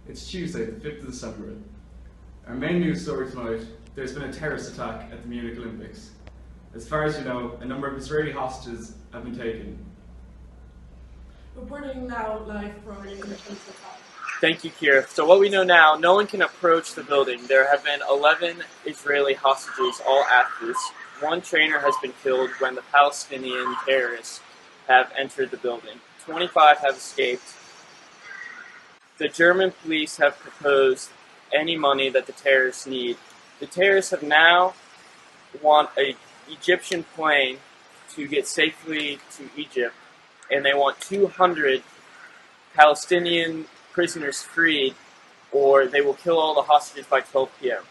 It's Tuesday, the 5th of December. Our main news story tonight, there's been a terrorist attack at the Munich Olympics. As far as you know, a number of Israeli hostages have been taken. Reporting now live from the University of Limerick. Thank you, Kira. So what we know now, no one can approach the building. There have been 11 Israeli hostages, all athletes. One trainer has been killed when the Palestinian terrorists have entered the building. 25 have escaped. The German police have proposed any money that the terrorists need. The terrorists have now want an Egyptian plane to get safely to Egypt, and they want 200 Palestinian prisoners freed, or they will kill all the hostages by 12 p.m.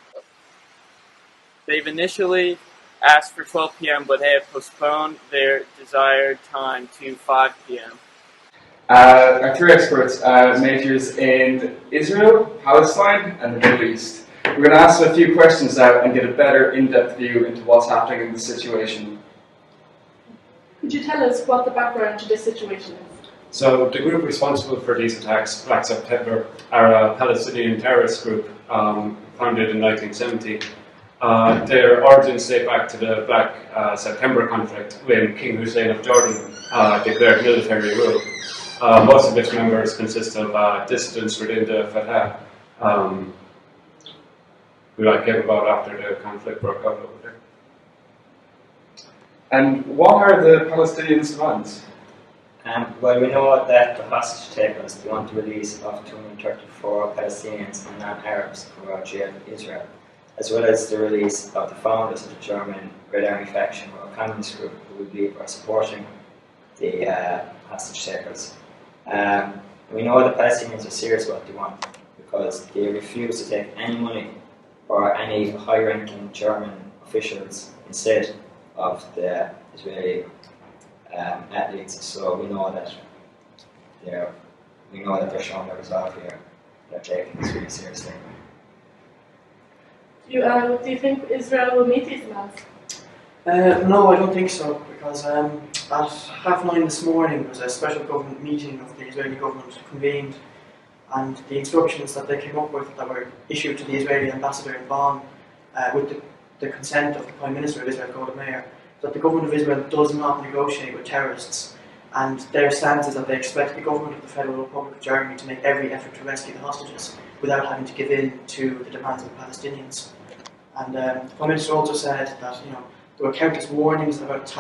They've initially asked for 12 p.m., but they have postponed their desired time to 5 p.m. Our three experts are majors in Israel, Palestine, and the Middle East. We're going to ask them a few questions now and get a better in-depth view into what's happening in the situation. Could you tell us what the background to this situation is? So the group responsible for these attacks, Black September, are a Palestinian terrorist group founded in 1970. Their origins date back to the Black September conflict when King Hussein of Jordan declared military rule. Most of its members consist of dissidents within the Fatah, who came about after the conflict broke out over there. And what are the Palestinians' demands? Well, we know that the hostage takers want the release of 234 Palestinians and non-Arabs who are jailed in Israel, as well as the release of the founders of the German Red Army faction or communist group who we believe are supporting the hostage takers. We know the Palestinians are serious about what they want because they refuse to take any money or any high-ranking German officials instead of the Israeli athletes. So we know that they're showing their resolve here. They're taking this really seriously. Do you think Israel will meet these demands? No, I don't think so, because at 9:30 this morning there was a special government meeting of the Israeli government convened, and the instructions that they came up with that were issued to the Israeli ambassador in Bonn with the consent of the Prime Minister of Israel, Golda Meir, that the government of Israel does not negotiate with terrorists, and their stance is that they expect the government of the Federal Republic of Germany to make every effort to rescue the hostages without having to give in to the demands of the Palestinians. And the Prime Minister also said that there were countless warnings about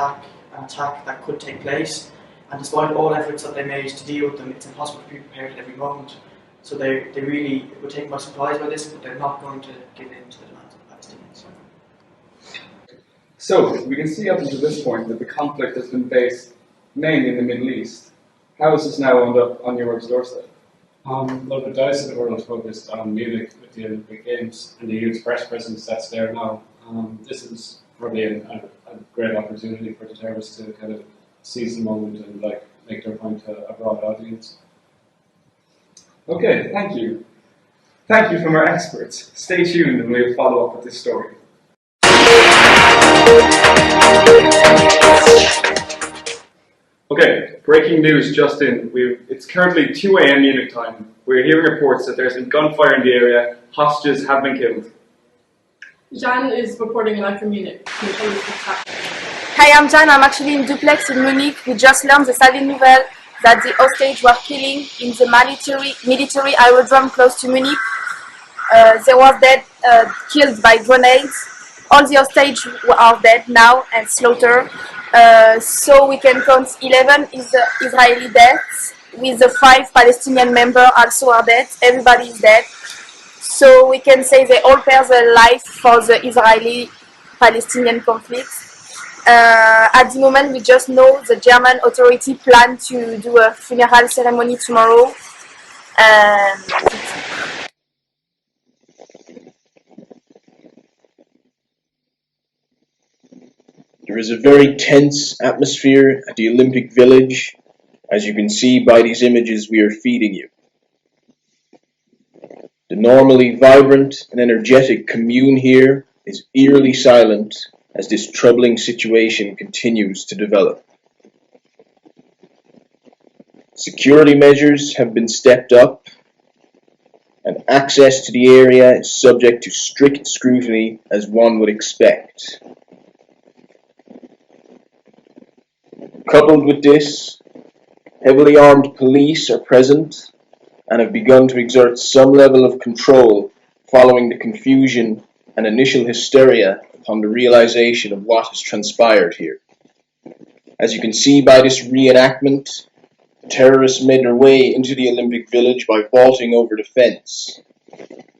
an attack that could take place, and despite all efforts that they made to deal with them, it's impossible to be prepared at every moment. So they really were taken by surprise by this, but they're not going to give in to the demands of the Palestinians. So, we can see up until this point that the conflict has been based mainly in the Middle East. How is this now wound up on Europe's doorstep? Well, the dice of the world is focused on Munich with the Olympic Games and the huge press presence that's there now. This is probably a great opportunity for the terrorists to kind of seize the moment and make their point to a broad audience. Okay, thank you. Thank you from our experts. Stay tuned and we'll follow up with this story. Okay, breaking news just in. It's currently 2 a.m. Munich time. We're hearing reports that there's been gunfire in the area. Hostages have been killed. Jan is reporting live from Munich. Can you tell us what's happening? Hi, I'm Jan. I'm actually in duplex in Munich. We just learned the sad nouvelle that the hostage were killing in the military aerodrome close to Munich. They were dead, killed by grenades. All the hostages are dead now and slaughtered. So we can count 11 Israeli deaths, with the 5 Palestinian members also are dead. Everybody is dead. So we can say they all pay their life for the Israeli-Palestinian conflict. At the moment, we just know the German authority plan to do a funeral ceremony tomorrow. And there is a very tense atmosphere at the Olympic Village, as you can see by these images we are feeding you. The normally vibrant and energetic commune here is eerily silent as this troubling situation continues to develop. Security measures have been stepped up, and access to the area is subject to strict scrutiny as one would expect. Coupled with this, heavily armed police are present and have begun to exert some level of control following the confusion and initial hysteria upon the realization of what has transpired here. As you can see by this reenactment, the terrorists made their way into the Olympic Village by vaulting over the fence,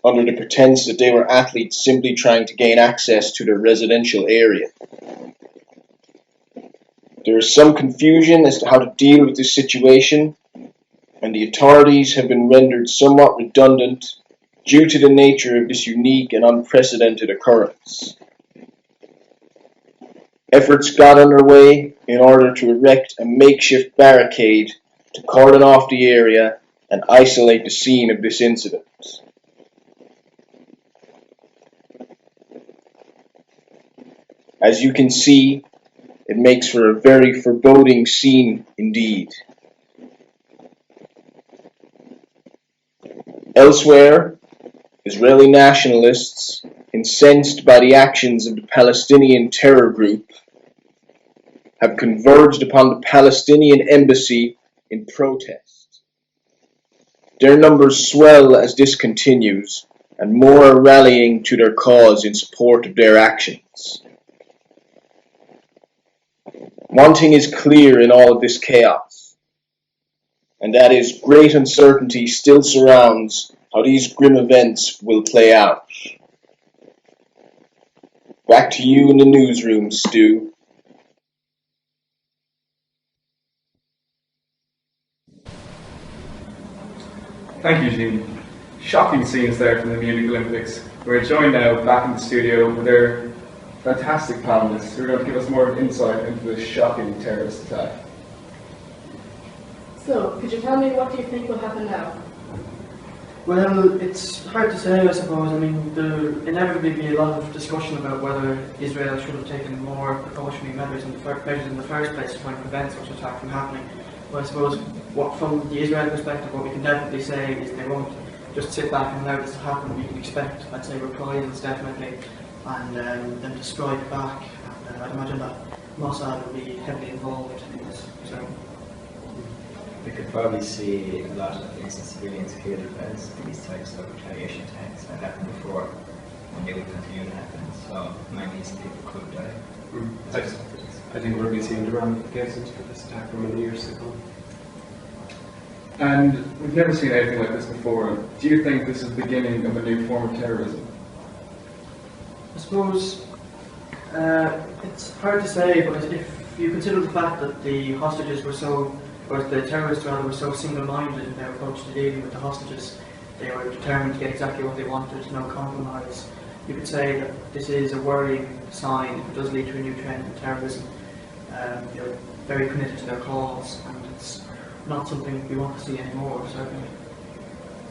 under the pretense that they were athletes simply trying to gain access to their residential area. There is some confusion as to how to deal with this situation, and the authorities have been rendered somewhat redundant due to the nature of this unique and unprecedented occurrence. Efforts got underway in order to erect a makeshift barricade to cordon off the area and isolate the scene of this incident. As you can see, it makes for a very foreboding scene indeed. Elsewhere, Israeli nationalists, incensed by the actions of the Palestinian terror group, have converged upon the Palestinian embassy in protest. Their numbers swell as this continues, and more are rallying to their cause in support of their actions. One thing is clear in all of this chaos, and that is great uncertainty still surrounds how these grim events will play out. Back to you in the newsroom, Stu. Thank you, Gene. Shocking scenes there from the Munich Olympics. We're joined now back in the studio with our fantastic panelists who are going to give us more insight into this shocking terrorist attack. So, could you tell me what do you think will happen now? Well, it's hard to say, I suppose. I mean, there'll inevitably be a lot of discussion about whether Israel should have taken more precautionary measures in the first place to try and prevent such an attack from happening. But I suppose, from the Israeli perspective, what we can definitely say is they won't just sit back and allow this to happen. We can expect, I'd say, reprisals definitely, and them to strike back. And I'd imagine that Mossad will be heavily involved in this. So. We could probably see a lot of innocent civilians killed as these types of retaliation attacks that happened before, and they will continue to happen. So many innocent people could die. I think we're seeing the ramifications for this attack for many years to come. And we've never seen anything like this before. Do you think this is the beginning of a new form of terrorism? I suppose it's hard to say, but if you consider the fact that the hostages were so, or the terrorists rather, were so single-minded in their approach to dealing with the hostages, they were determined to get exactly what they wanted, no compromise. You could say that this is a worrying sign if it does lead to a new trend in terrorism. They're very committed to their cause, and it's not something we want to see anymore, certainly.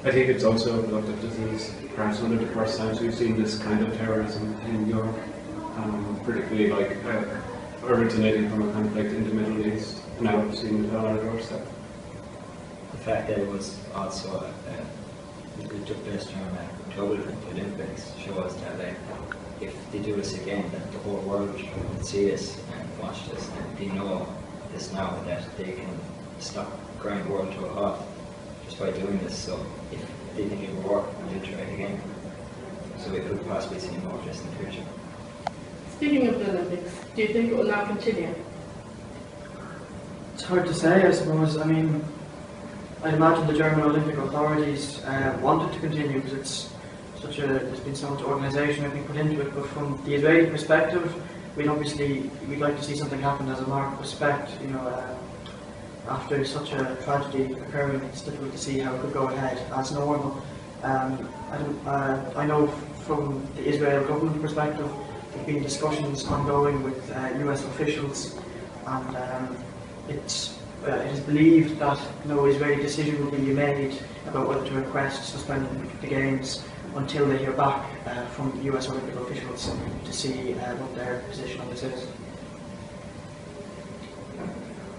I think it's also looked at as perhaps one of the first times we've seen this kind of terrorism in Europe, particularly like originating from a conflict in the Middle East. Now we've seen it on our doorstep. The fact that it was also it took place during the global Olympics shows that if they do this again, that the whole world will see this and watch this, and they know this now that they can stop grind the world to a halt just by doing this. So if they think it will work, they'll try it again. So we could possibly see more of this in the future. Speaking of the Olympics, do you think it will now continue? It's hard to say, I suppose. I mean, I imagine the German Olympic authorities want it to continue because it's there's been so much organisation I think put into it. But from the Israeli perspective, we'd like to see something happen as a mark of respect. You know, after such a tragedy occurring, it's difficult to see how it could go ahead as normal. I know from the Israel government perspective, there have been discussions ongoing with US officials, and it is believed that no Israeli decision will be made about whether to request suspending the Games until they hear back from US Olympic officials to see what their position on this is.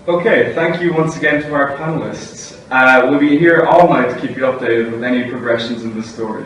Okay, thank you once again to our panelists. We'll be here all night to keep you updated with any progressions in the story.